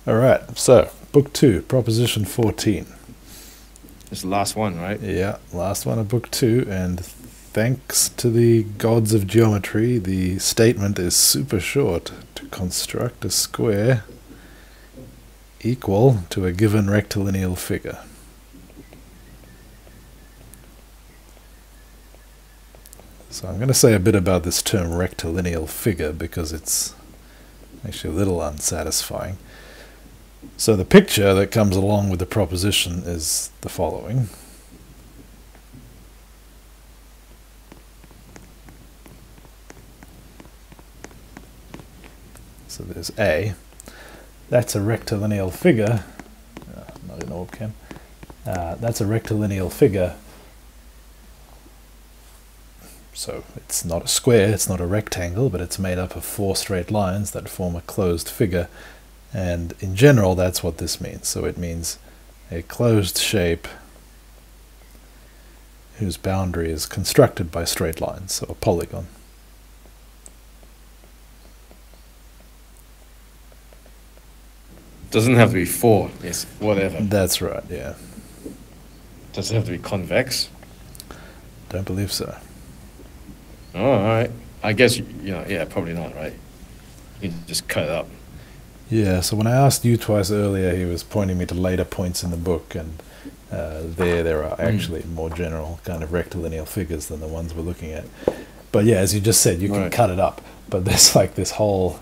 Alright, so book 2, proposition 14. It's the last one, right? Yeah, last one of book 2, and thanks to the gods of geometry, the statement is super short. To construct a square equal to a given rectilineal figure. So I'm going to say a bit about this term rectilineal figure because it's actually a little unsatisfying. So the picture that comes along with the proposition is the following. So there's A. That's a rectilineal figure. Not in org chem. That's a rectilineal figure. So it's not a square, it's not a rectangle, but it's made up of 4 straight lines that form a closed figure. And in general, that's what this means. So it means a closed shape whose boundary is constructed by straight lines, so a polygon. Doesn't have to be 4, yes, whatever. That's right, yeah. Does it have to be convex? Don't believe so. Oh, all right. I guess, yeah, probably not, right? You can just cut it up. Yeah, so when I asked you twice earlier, he was pointing me to later points in the book, and there are actually more general kind of rectilineal figures than the ones we're looking at. But yeah, as you just said, you can cut it up. But there's like this whole,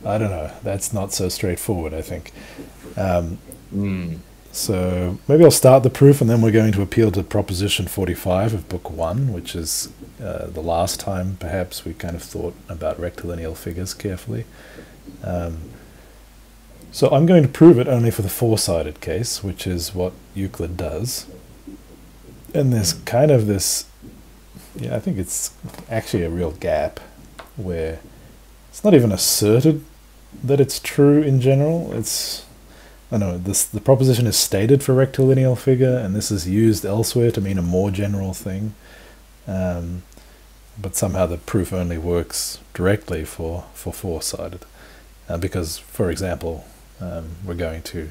I don't know, that's not so straightforward, I think. So maybe I'll start the proof, and then we're going to appeal to proposition 45 of book 1, which is the last time perhaps we kind of thought about rectilineal figures carefully. So I'm going to prove it only for the 4-sided case, which is what Euclid does. And there's kind of this, I think it's actually a real gap where it's not even asserted that it's true in general. The proposition is stated for rectilineal figure, and this is used elsewhere to mean a more general thing. But somehow the proof only works directly for 4-sided. Because, for example, we're going to,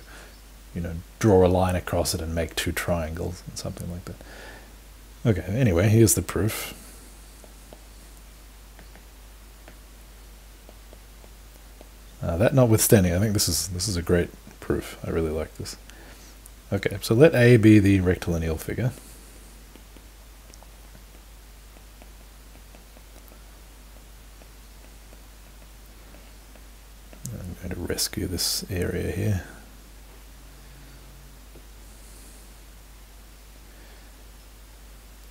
draw a line across it and make 2 triangles and something like that. Okay, anyway, here's the proof. That notwithstanding, I think this is a great proof. I really like this. Okay, so let A be the rectilineal figure. I'm going to rescue this area here.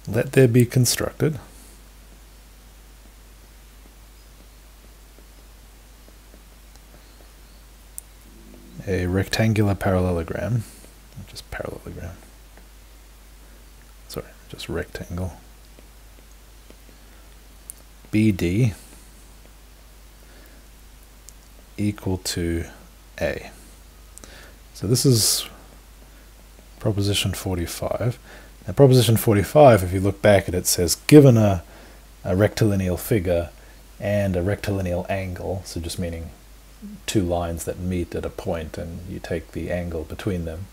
Let there be constructed a rectangular parallelogram, just parallelogram, sorry, just rectangle, BD equal to A. So this is proposition 45. Now proposition 45, if you look back at it, says given a rectilineal figure and a rectilineal angle, so just meaning 2 lines that meet at a point and you take the angle between them,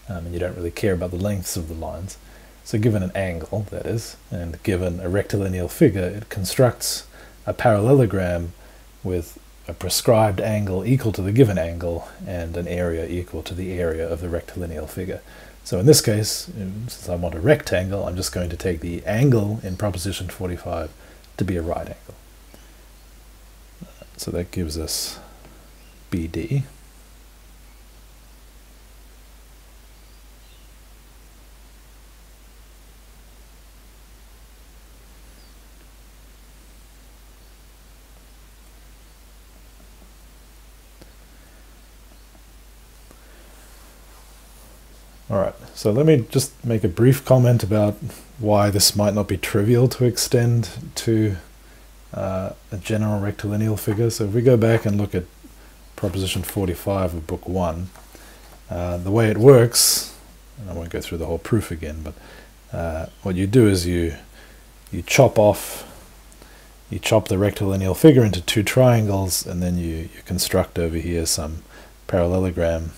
and you don't really care about the lengths of the lines. So given an angle, that is, and given a rectilineal figure, it constructs a parallelogram with a prescribed angle equal to the given angle and an area equal to the area of the rectilineal figure. So in this case, since I want a rectangle, I'm just going to take the angle in proposition 45 to be a right angle. So that gives us BD. Alright, so let me just make a brief comment about why this might not be trivial to extend to a general rectilineal figure. So if we go back and look at proposition 45 of book 1, the way it works, and I won't go through the whole proof again, but what you do is you chop the rectilineal figure into 2 triangles, and then you construct over here some parallelogram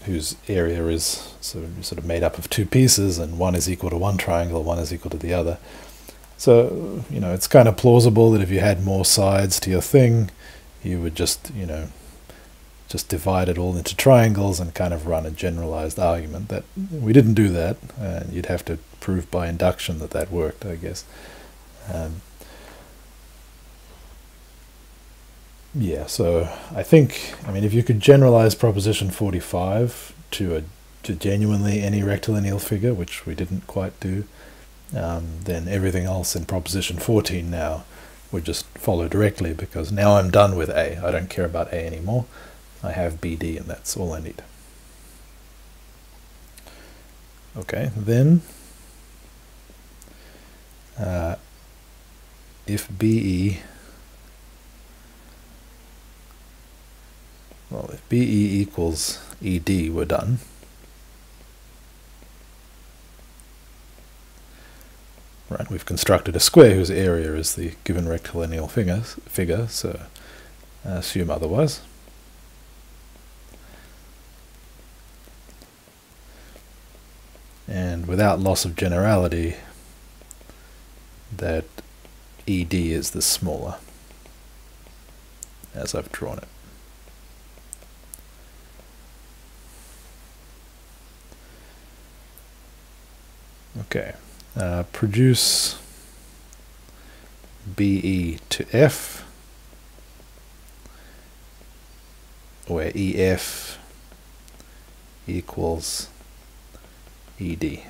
whose area is sort of made up of two pieces, and one is equal to one triangle, one is equal to the other. So, you know, it's kind of plausible that if you had more sides to your thing, you would just, you know, just divide it all into triangles and kind of run a generalized argument. That we didn't do that, and you'd have to prove by induction that that worked, I guess. Yeah, so I think, I mean, if you could generalize proposition 45 to genuinely any rectilineal figure, which we didn't quite do, then everything else in proposition 14 now would just follow directly, because now I'm done with A. I don't care about A anymore. I have BD, and that's all I need. Okay, then if BE, well, if BE equals ED, we're done. Right, we've constructed a square whose area is the given rectilineal figure, so assume otherwise. And without loss of generality, that ED is the smaller, as I've drawn it. Okay, produce BE to F, where EF equals ED.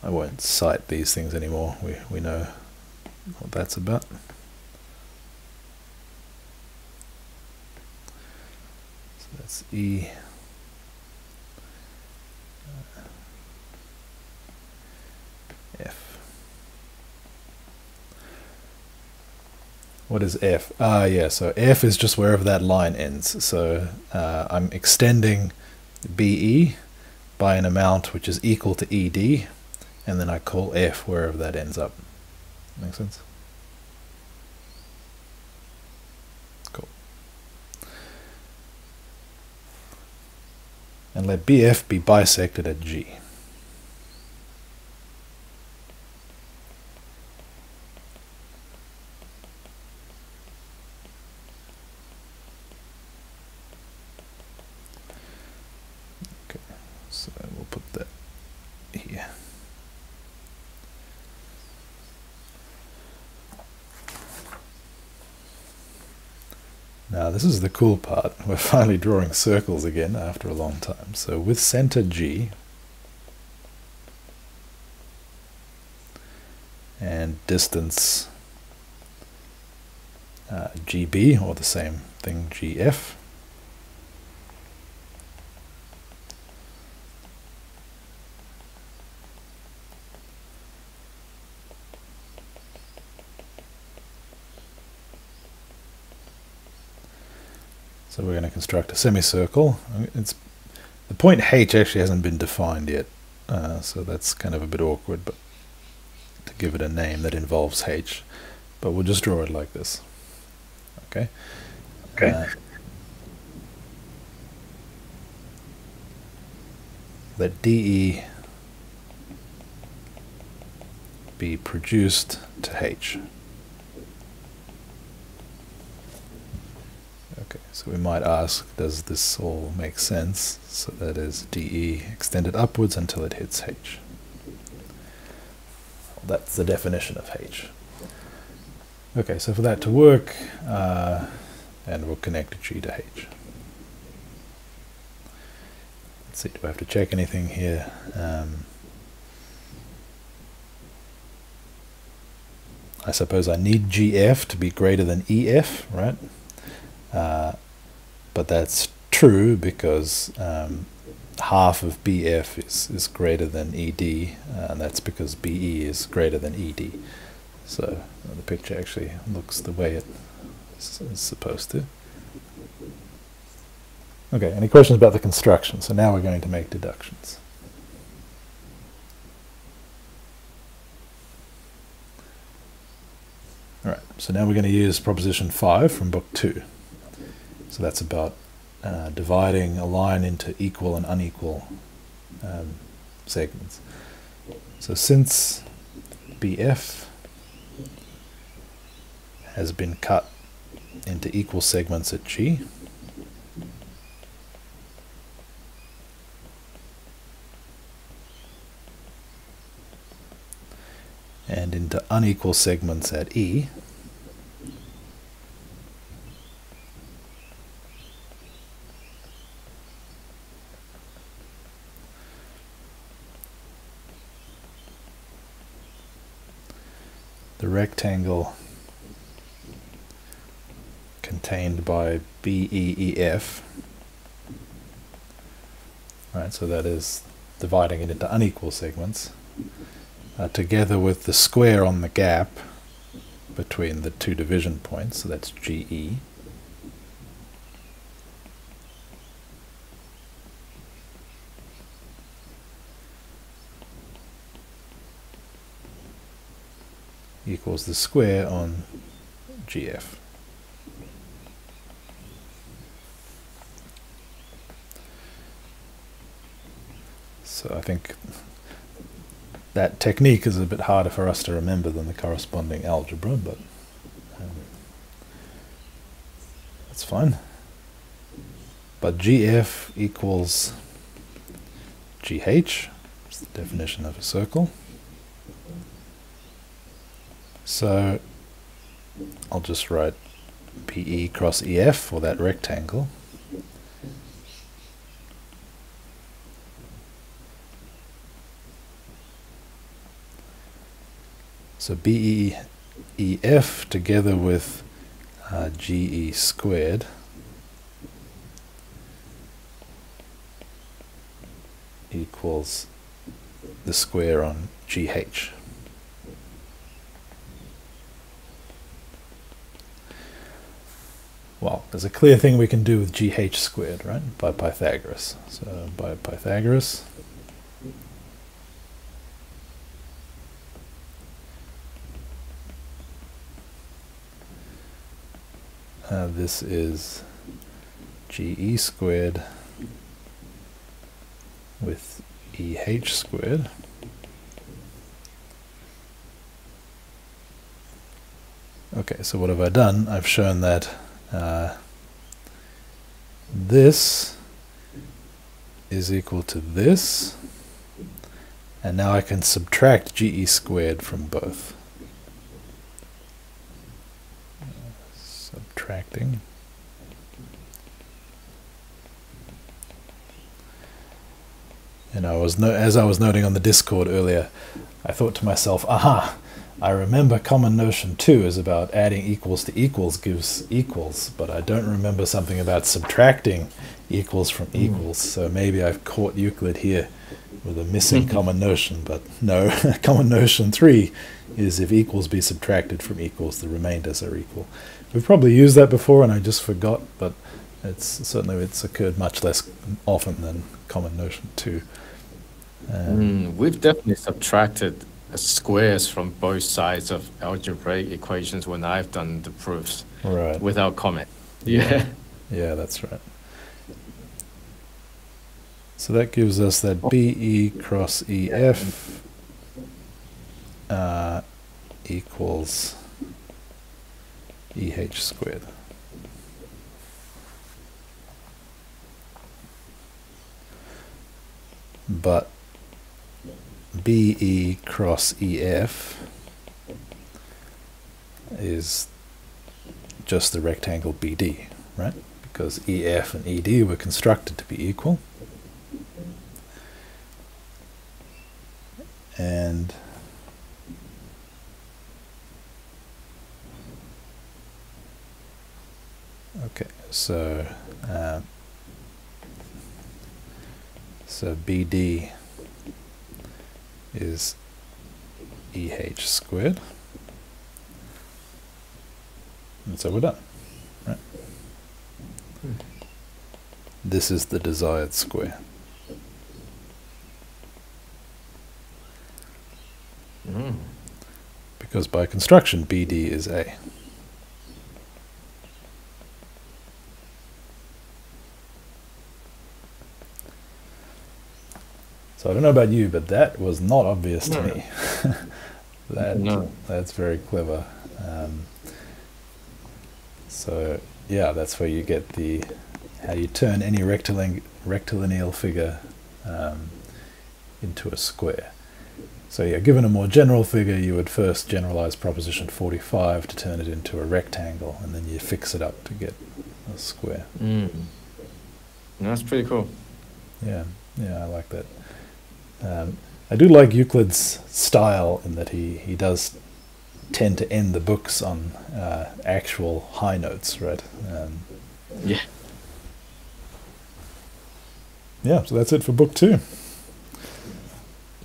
I won't cite these things anymore. We know what that's about. So that's E. F. What is F? Yeah, so F is just wherever that line ends. So I'm extending BE by an amount which is equal to ED, and then I call F wherever that ends up. Make sense? Cool. And let BF be bisected at G. So we'll put that here. Now this is the cool part. We're finally drawing circles again after a long time. So with center G and distance GB, or the same thing, GF, so we're going to construct a semicircle. The point H actually hasn't been defined yet, so that's kind of a bit awkward, but to give it a name that involves H, but we'll just draw it like this. Okay. Okay. Let DE be produced to H. Okay, so we might ask, does this all make sense? So that is DE extended upwards until it hits H. That's the definition of H. Okay, so for that to work, and we'll connect G to H. Let's see, do I have to check anything here? I suppose I need GF to be greater than EF, right? But that's true because half of BF is greater than ED, and that's because BE is greater than ED. So the picture actually looks the way it is supposed to. Okay, any questions about the construction? So now we're going to make deductions. Alright, so now we're going to use proposition 5 from book 2. So that's about dividing a line into equal and unequal segments. So since BF has been cut into equal segments at G, and into unequal segments at E, the rectangle contained by BEEF, right, so that is dividing it into unequal segments, together with the square on the gap between the two division points, so that's GE, equals the square on GF. So I think that technique is a bit harder for us to remember than the corresponding algebra, but that's fine. But GF equals GH, it's the definition of a circle. So I'll just write PE cross EF for that rectangle. So BEEF together with GE squared equals the square on GH. Well, there's a clear thing we can do with GH squared, right, by Pythagoras. So by Pythagoras, this is GE squared with EH squared. Okay, so what have I done? I've shown that this is equal to this, and now I can subtract GE squared from both. Subtracting. And as I was noting on the Discord earlier, I thought to myself, aha, I remember common notion 2 is about adding equals to equals gives equals, but I don't remember something about subtracting equals from equals, so maybe I've caught Euclid here with a missing common notion, but no, common notion 3 is if equals be subtracted from equals, the remainders are equal. We've probably used that before and I just forgot, but it's occurred much less often than common notion 2. We've definitely subtracted squares from both sides of algebraic equations when I've done the proofs, right, without comment. Yeah. Yeah, that's right. So that gives us that BE cross EF equals EH squared. But BE cross EF is just the rectangle BD, right? Because EF and ED were constructed to be equal. And okay, so BD is EH squared, and so we're done, right? This is the desired square. Because by construction BD is A. So I don't know about you, but that was not obvious to No. me. That No. that's very clever. So yeah, that's where you get the how you turn any rectilineal figure into a square. So yeah, given a more general figure, you would first generalize proposition 45 to turn it into a rectangle, and then you fix it up to get a square. That's pretty cool. Yeah, I like that. I do like Euclid's style in that he does tend to end the books on actual high notes, right? Yeah. Yeah, so that's it for book 2.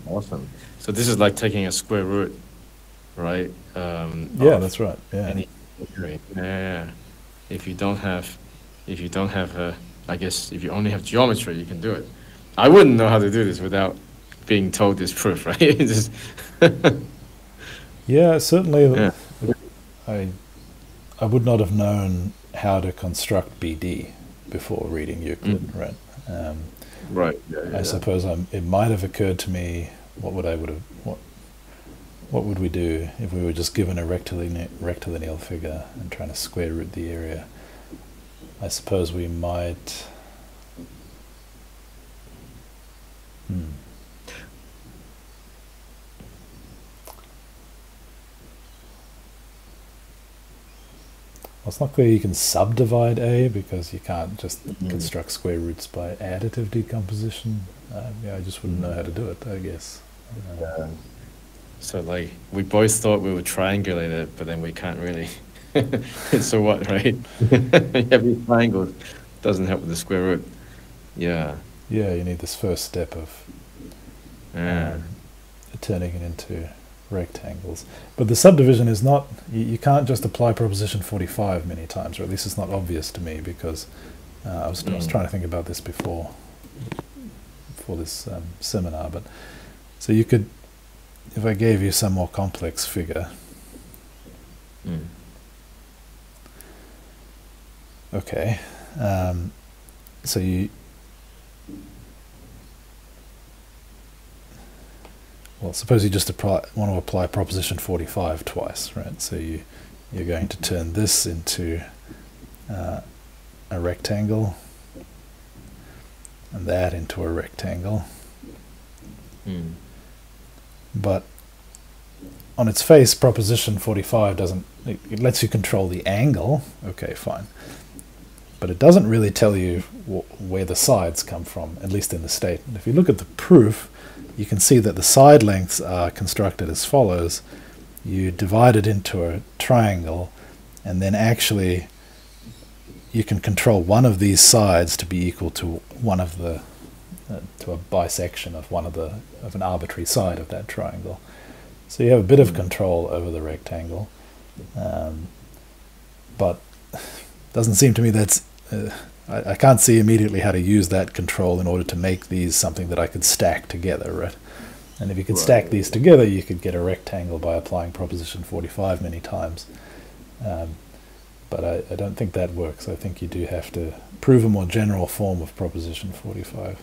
Awesome. So this is like taking a square root, right? Yeah, that's right. Yeah. Any degree. Yeah. If you don't have, I guess if you only have geometry, you can do it. I wouldn't know how to do this without being told this proof, right? Just Yeah, certainly. Yeah. I would not have known how to construct BD before reading Euclid, right? Right. I suppose it might have occurred to me what would we do if we were just given a rectilineal figure and trying to square root the area. I suppose we might. Well, it's not clear you can subdivide A because you can't just construct square roots by additive decomposition. I just wouldn't know how to do it, I guess. So like we both thought we would triangulate it, but then we can't really. So what, right? Every triangle doesn't help with the square root. Yeah. Yeah, you need this first step of turning it into rectangles. But the subdivision is not, you can't just apply proposition 45 many times, or at least it's not obvious to me, because I was trying to think about this before this seminar. But so you could, if I gave you some more complex figure, okay, so well, suppose you just want to apply proposition 45 twice, right? So you're going to turn this into a rectangle, and that into a rectangle. But on its face, proposition 45 it lets you control the angle, okay, fine. But it doesn't really tell you where the sides come from, at least in the statement. If you look at the proof, you can see that the side lengths are constructed as follows. You divide it into a triangle, and then actually you can control one of these sides to be equal to one of the to a bisection of of an arbitrary side of that triangle. So you have a bit of control over the rectangle, but it doesn't seem to me that's I can't see immediately how to use that control in order to make these something that I could stack together, right? And if you could stack these together, you could get a rectangle by applying proposition 45 many times. But I don't think that works. I think you do have to prove a more general form of proposition 45.